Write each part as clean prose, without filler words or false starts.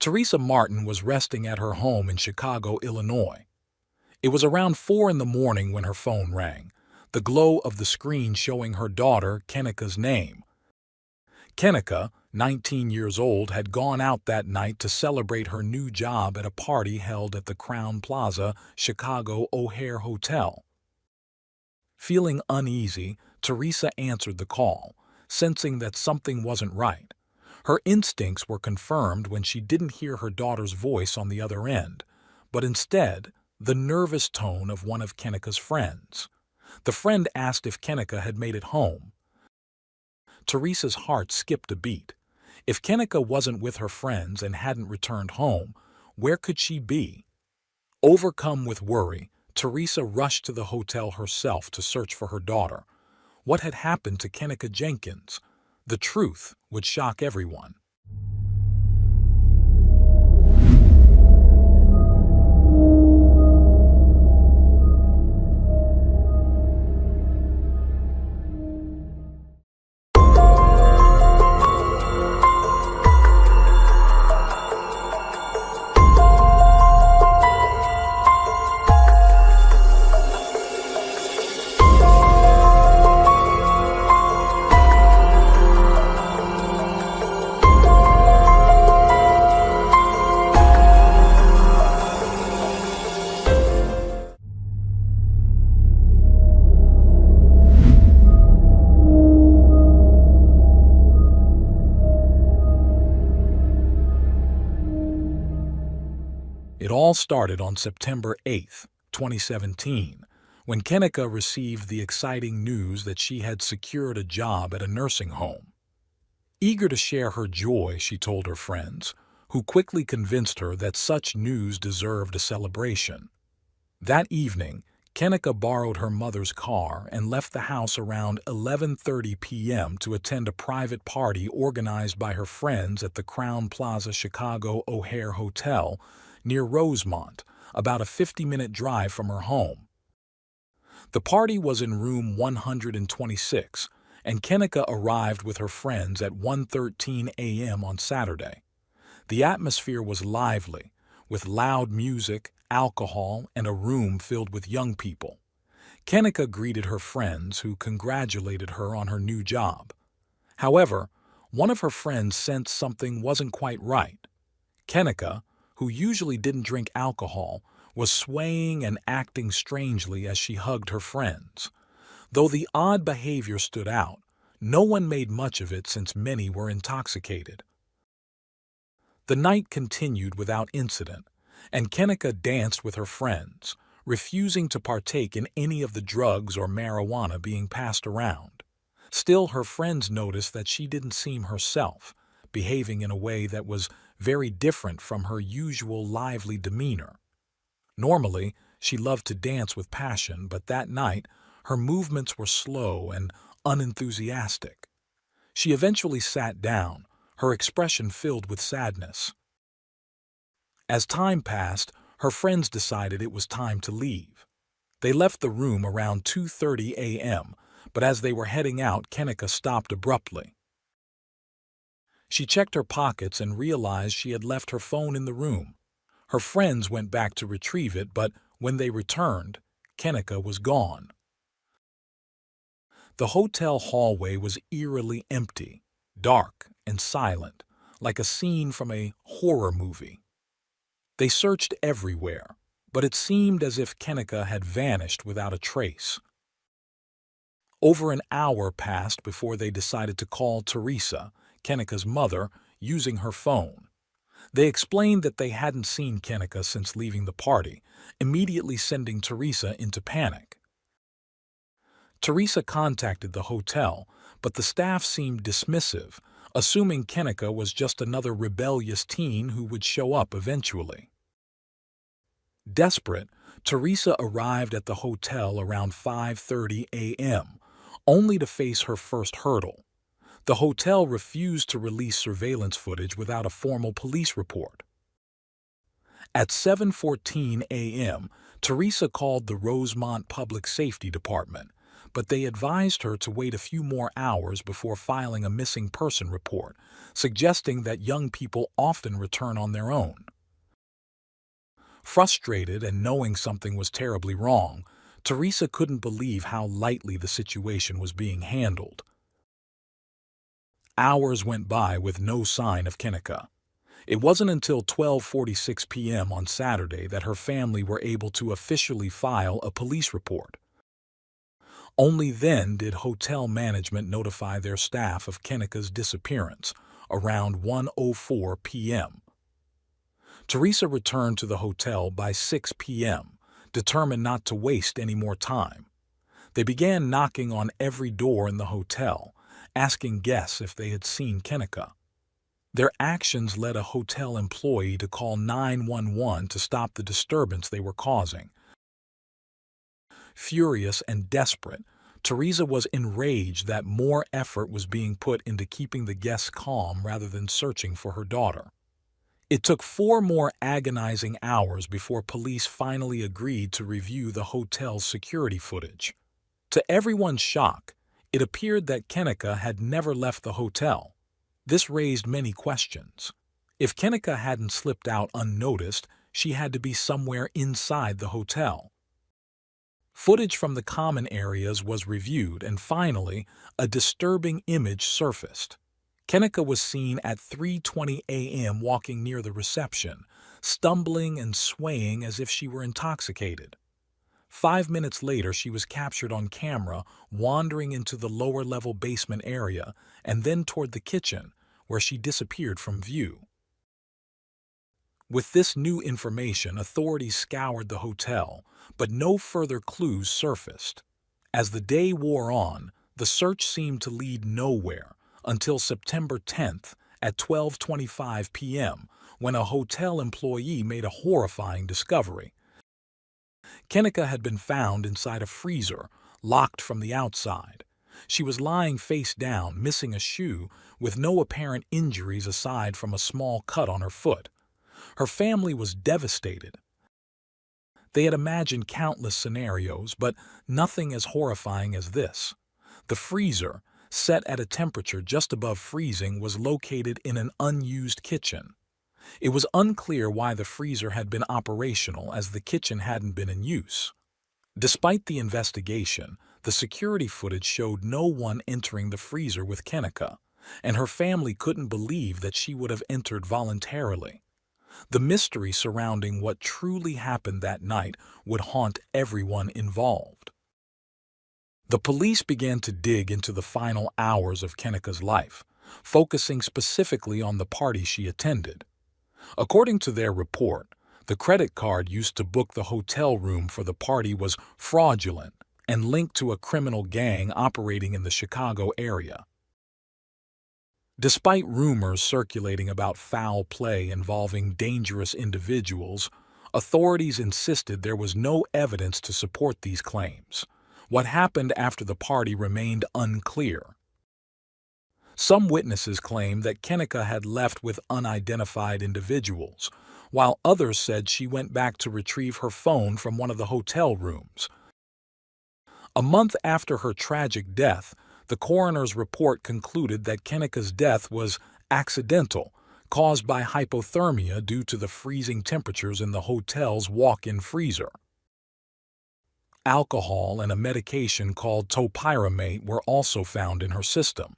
Teresa Martin was resting at her home in Chicago, Illinois. It was around 4 in the morning when her phone rang, the glow of the screen showing her daughter Kenneka's name. Kenneka, 19 years old, had gone out that night to celebrate her new job at a party held at the Crowne Plaza, Chicago O'Hare Hotel. Feeling uneasy, Teresa answered the call, sensing that something wasn't right. Her instincts were confirmed when she didn't hear her daughter's voice on the other end, but instead, the nervous tone of one of Kenneka's friends. The friend asked if Kenneka had made it home. Teresa's heart skipped a beat. If Kenneka wasn't with her friends and hadn't returned home, where could she be? Overcome with worry, Teresa rushed to the hotel herself to search for her daughter. What had happened to Kenneka Jenkins? The truth would shock everyone. It all started on September 8, 2017, when Kenneka received the exciting news that she had secured a job at a nursing home. Eager to share her joy, she told her friends, who quickly convinced her that such news deserved a celebration. That evening, Kenneka borrowed her mother's car and left the house around 11:30 p.m. to attend a private party organized by her friends at the Crowne Plaza Chicago O'Hare Hotel near Rosemont, about a 50-minute drive from her home. The party was in room 126, and Kenneka arrived with her friends at 1:13 a.m. on Saturday. The atmosphere was lively, with loud music, alcohol, and a room filled with young people. Kenneka greeted her friends, who congratulated her on her new job. However, one of her friends sensed something wasn't quite right. Kenneka, who usually didn't drink alcohol, was swaying and acting strangely as she hugged her friends. Though the odd behavior stood out, no one made much of it since many were intoxicated. The night continued without incident, and Kenneka danced with her friends, refusing to partake in any of the drugs or marijuana being passed around. Still, her friends noticed that she didn't seem herself, behaving in a way that was very different from her usual lively demeanor. Normally, she loved to dance with passion, but that night, her movements were slow and unenthusiastic. She eventually sat down, her expression filled with sadness. As time passed, her friends decided it was time to leave. They left the room around 2:30 a.m., but as they were heading out, Kenneka stopped abruptly. She checked her pockets and realized she had left her phone in the room. Her friends went back to retrieve it, but when they returned, Kenneka was gone. The hotel hallway was eerily empty, dark and silent, like a scene from a horror movie. They searched everywhere, but it seemed as if Kenneka had vanished without a trace. Over an hour passed before they decided to call Teresa, Kenneka's mother, using her phone. They explained that they hadn't seen Kenneka since leaving the party, immediately sending Teresa into panic. Teresa contacted the hotel, but the staff seemed dismissive, assuming Kenneka was just another rebellious teen who would show up eventually. Desperate, Teresa arrived at the hotel around 5:30 a.m., only to face her first hurdle. The hotel refused to release surveillance footage without a formal police report. At 7:14 a.m., Teresa called the Rosemont Public Safety Department, but they advised her to wait a few more hours before filing a missing person report, suggesting that young people often return on their own. Frustrated and knowing something was terribly wrong, Teresa couldn't believe how lightly the situation was being handled. Hours went by with no sign of Kenneka. It wasn't until 12:46 p.m. on Saturday that her family were able to officially file a police report. Only then did hotel management notify their staff of Kenneka's disappearance, around 1:04 p.m. Teresa returned to the hotel by 6 p.m., determined not to waste any more time. They began knocking on every door in the hotel, asking guests if they had seen Kenneka. Their actions led a hotel employee to call 911 to stop the disturbance they were causing. Furious and desperate, Teresa was enraged that more effort was being put into keeping the guests calm rather than searching for her daughter. It took 4 more agonizing hours before police finally agreed to review the hotel's security footage. To everyone's shock, it appeared that Kenneka had never left the hotel. This raised many questions. If Kenneka hadn't slipped out unnoticed, she had to be somewhere inside the hotel. Footage from the common areas was reviewed, and finally, a disturbing image surfaced. Kenneka was seen at 3:20 a.m. walking near the reception, stumbling and swaying as if she were intoxicated. 5 minutes later, she was captured on camera wandering into the lower-level basement area and then toward the kitchen, where she disappeared from view. With this new information, authorities scoured the hotel, but no further clues surfaced. As the day wore on, the search seemed to lead nowhere until September 10th at 12:25 p.m., when a hotel employee made a horrifying discovery. Kenneka had been found inside a freezer, locked from the outside. She was lying face down, missing a shoe, with no apparent injuries aside from a small cut on her foot. Her family was devastated. They had imagined countless scenarios, but nothing as horrifying as this. The freezer, set at a temperature just above freezing, was located in an unused kitchen. It was unclear why the freezer had been operational, as the kitchen hadn't been in use. Despite the investigation, the security footage showed no one entering the freezer with Kenneka, and her family couldn't believe that she would have entered voluntarily. The mystery surrounding what truly happened that night would haunt everyone involved. The police began to dig into the final hours of Kenneka's life, focusing specifically on the party she attended. According to their report, the credit card used to book the hotel room for the party was fraudulent and linked to a criminal gang operating in the Chicago area. Despite rumors circulating about foul play involving dangerous individuals, authorities insisted there was no evidence to support these claims. What happened after the party remained unclear. Some witnesses claimed that Kenneka had left with unidentified individuals, while others said she went back to retrieve her phone from one of the hotel rooms. A month after her tragic death, the coroner's report concluded that Kenneka's death was accidental, caused by hypothermia due to the freezing temperatures in the hotel's walk-in freezer. Alcohol and a medication called topiramate were also found in her system.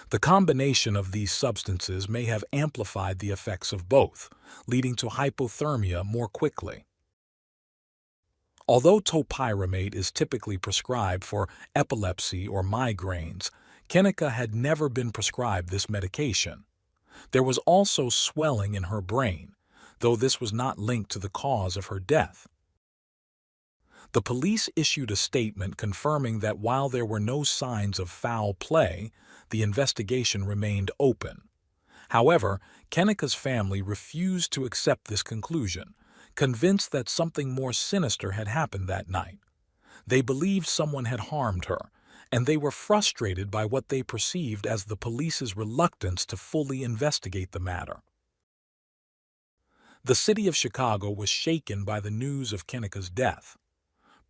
The combination of these substances may have amplified the effects of both, leading to hypothermia more quickly. Although topiramate is typically prescribed for epilepsy or migraines, Kenneka had never been prescribed this medication. There was also swelling in her brain, though this was not linked to the cause of her death. The police issued a statement confirming that while there were no signs of foul play, the investigation remained open. However, Kenneka's family refused to accept this conclusion, convinced that something more sinister had happened that night. They believed someone had harmed her, and they were frustrated by what they perceived as the police's reluctance to fully investigate the matter. The city of Chicago was shaken by the news of Kenneka's death.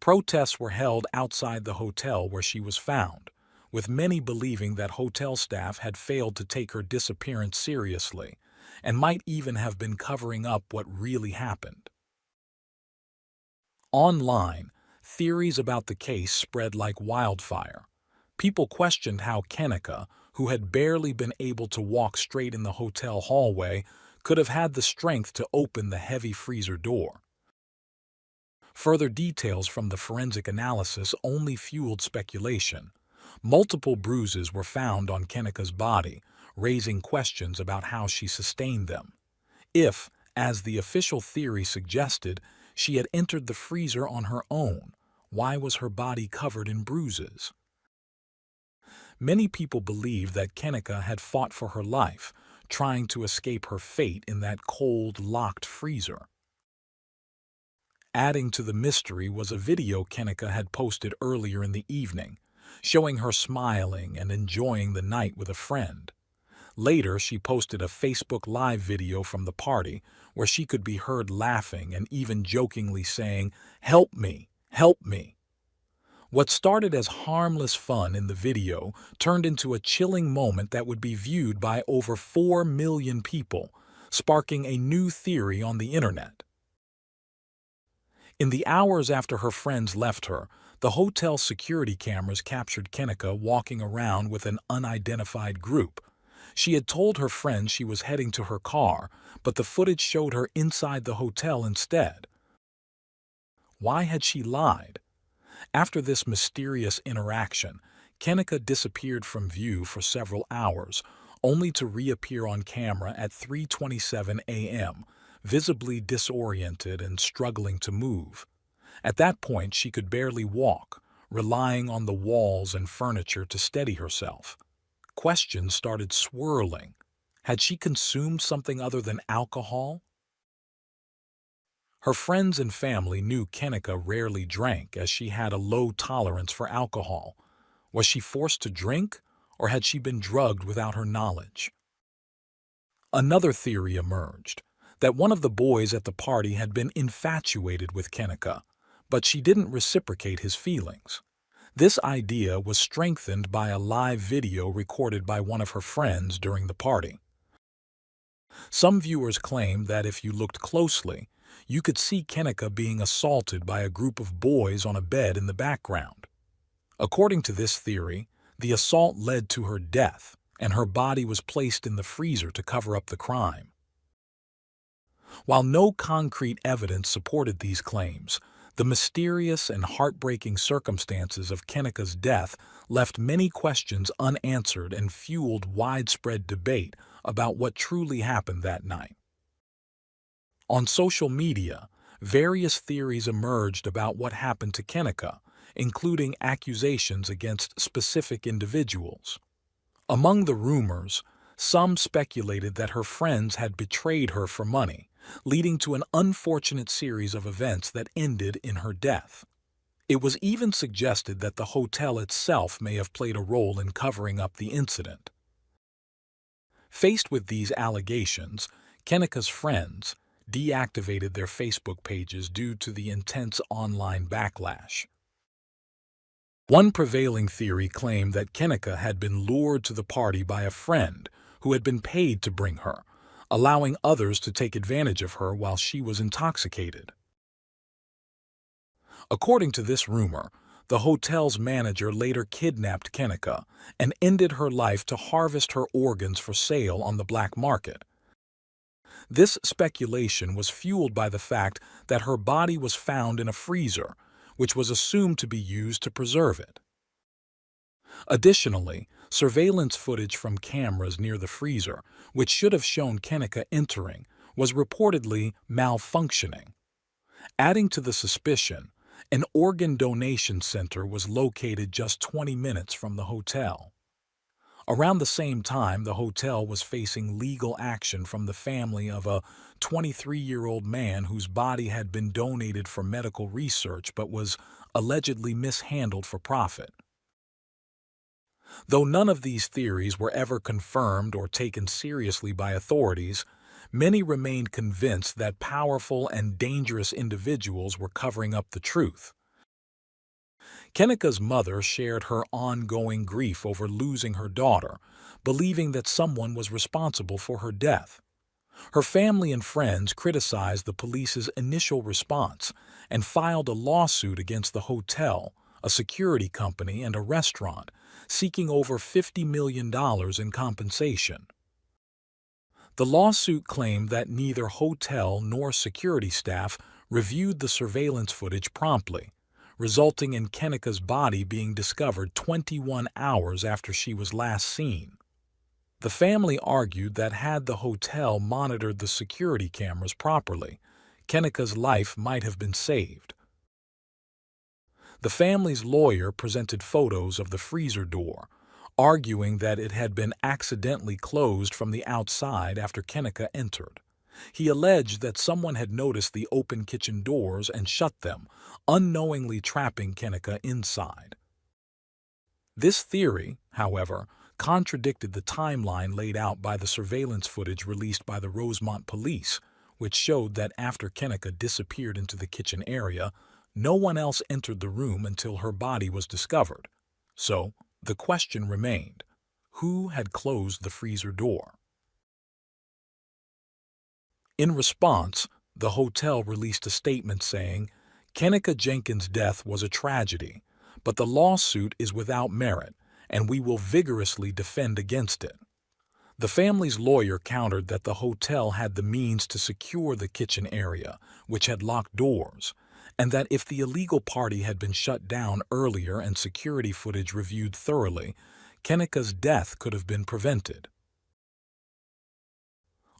Protests were held outside the hotel where she was found, with many believing that hotel staff had failed to take her disappearance seriously and might even have been covering up what really happened. Online, theories about the case spread like wildfire. People questioned how Kenneka, who had barely been able to walk straight in the hotel hallway, could have had the strength to open the heavy freezer door. Further details from the forensic analysis only fueled speculation. Multiple bruises were found on Kenneka's body, raising questions about how she sustained them. If, as the official theory suggested, she had entered the freezer on her own, why was her body covered in bruises? Many people believed that Kenneka had fought for her life, trying to escape her fate in that cold, locked freezer. Adding to the mystery was a video Kenneka had posted earlier in the evening, showing her smiling and enjoying the night with a friend. Later, she posted a Facebook Live video from the party where she could be heard laughing and even jokingly saying, "Help me, help me." What started as harmless fun in the video turned into a chilling moment that would be viewed by over 4 million people, sparking a new theory on the internet. In the hours after her friends left her, the hotel security cameras captured Kenneka walking around with an unidentified group. She had told her friends she was heading to her car, but the footage showed her inside the hotel instead. Why had she lied? After this mysterious interaction, Kenneka disappeared from view for several hours, only to reappear on camera at 3:27 a.m., visibly disoriented and struggling to move. At that point, she could barely walk, relying on the walls and furniture to steady herself. Questions started swirling. Had she consumed something other than alcohol? Her friends and family knew Kenneka rarely drank, as she had a low tolerance for alcohol. Was she forced to drink, or had she been drugged without her knowledge? Another theory emerged, that one of the boys at the party had been infatuated with Kenneka, but she didn't reciprocate his feelings. This idea was strengthened by a live video recorded by one of her friends during the party. Some viewers claimed that if you looked closely, you could see Kenneka being assaulted by a group of boys on a bed in the background. According to this theory, the assault led to her death, and her body was placed in the freezer to cover up the crime. While no concrete evidence supported these claims, the mysterious and heartbreaking circumstances of Kenneka's death left many questions unanswered and fueled widespread debate about what truly happened that night. On social media, various theories emerged about what happened to Kenneka, including accusations against specific individuals. Among the rumors, some speculated that her friends had betrayed her for money, leading to an unfortunate series of events that ended in her death. It was even suggested that the hotel itself may have played a role in covering up the incident. Faced with these allegations, Kenneka's friends deactivated their Facebook pages due to the intense online backlash. One prevailing theory claimed that Kenneka had been lured to the party by a friend who had been paid to bring her, allowing others to take advantage of her while she was intoxicated. According to this rumor, the hotel's manager later kidnapped Kenneka and ended her life to harvest her organs for sale on the black market. This speculation was fueled by the fact that her body was found in a freezer, which was assumed to be used to preserve it. Additionally, surveillance footage from cameras near the freezer, which should have shown Kenneka entering, was reportedly malfunctioning. Adding to the suspicion, an organ donation center was located just 20 minutes from the hotel. Around the same time, the hotel was facing legal action from the family of a 23-year-old man whose body had been donated for medical research but was allegedly mishandled for profit. Though none of these theories were ever confirmed or taken seriously by authorities, many remained convinced that powerful and dangerous individuals were covering up the truth. Kenneka's mother shared her ongoing grief over losing her daughter, believing that someone was responsible for her death. Her family and friends criticized the police's initial response and filed a lawsuit against the hotel, a security company, and a restaurant, seeking over $50 million in compensation. The lawsuit claimed that neither hotel nor security staff reviewed the surveillance footage promptly, resulting in Kenneka's body being discovered 21 hours after she was last seen. The family argued that had the hotel monitored the security cameras properly, Kenneka's life might have been saved. The family's lawyer presented photos of the freezer door, arguing that it had been accidentally closed from the outside after Kenneka entered. He alleged that someone had noticed the open kitchen doors and shut them, unknowingly trapping Kenneka inside. This theory, however, contradicted the timeline laid out by the surveillance footage released by the Rosemont police, which showed that after Kenneka disappeared into the kitchen area, no one else entered the room until her body was discovered. So, the question remained, who had closed the freezer door? In response, the hotel released a statement saying, Kenneka Jenkins' death was a tragedy, but the lawsuit is without merit, and we will vigorously defend against it. The family's lawyer countered that the hotel had the means to secure the kitchen area, which had locked doors, and that if the illegal party had been shut down earlier and security footage reviewed thoroughly, Kenneka's death could have been prevented.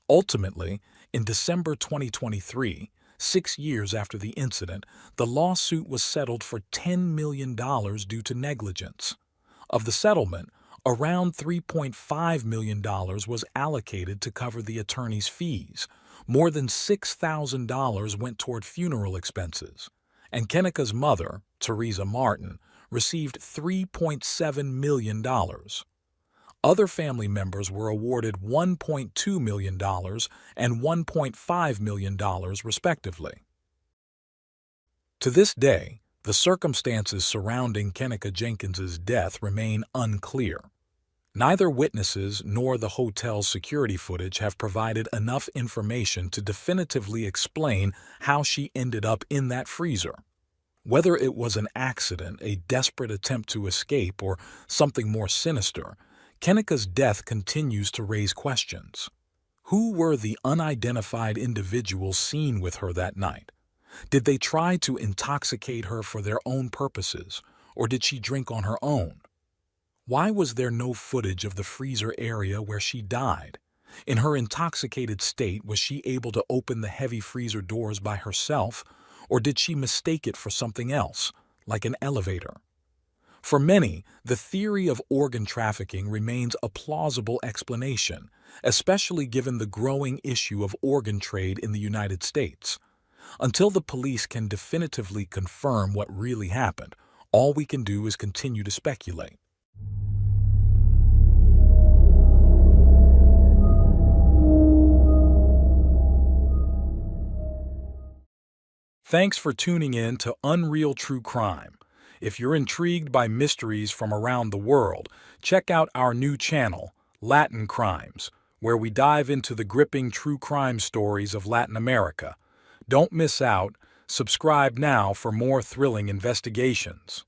Ultimately, in December 2023, 6 years after the incident, the lawsuit was settled for $10 million due to negligence. Of the settlement, around $3.5 million was allocated to cover the attorney's fees. More than $6,000 went toward funeral expenses, and Kenneka's mother, Teresa Martin, received $3.7 million. Other family members were awarded $1.2 million and $1.5 million, respectively. To this day, the circumstances surrounding Kenneka Jenkins's death remain unclear. Neither witnesses nor the hotel's security footage have provided enough information to definitively explain how she ended up in that freezer. Whether it was an accident, a desperate attempt to escape, or something more sinister, Kenneka's death continues to raise questions. Who were the unidentified individuals seen with her that night? Did they try to intoxicate her for their own purposes, or did she drink on her own? Why was there no footage of the freezer area where she died? In her intoxicated state, was she able to open the heavy freezer doors by herself, or did she mistake it for something else, like an elevator? For many, the theory of organ trafficking remains a plausible explanation, especially given the growing issue of organ trade in the United States. Until the police can definitively confirm what really happened, all we can do is continue to speculate. Thanks for tuning in to Unreal True Crime. If you're intrigued by mysteries from around the world, check out our new channel, Latin Crimes, where we dive into the gripping true crime stories of Latin America. Don't miss out. Subscribe now for more thrilling investigations.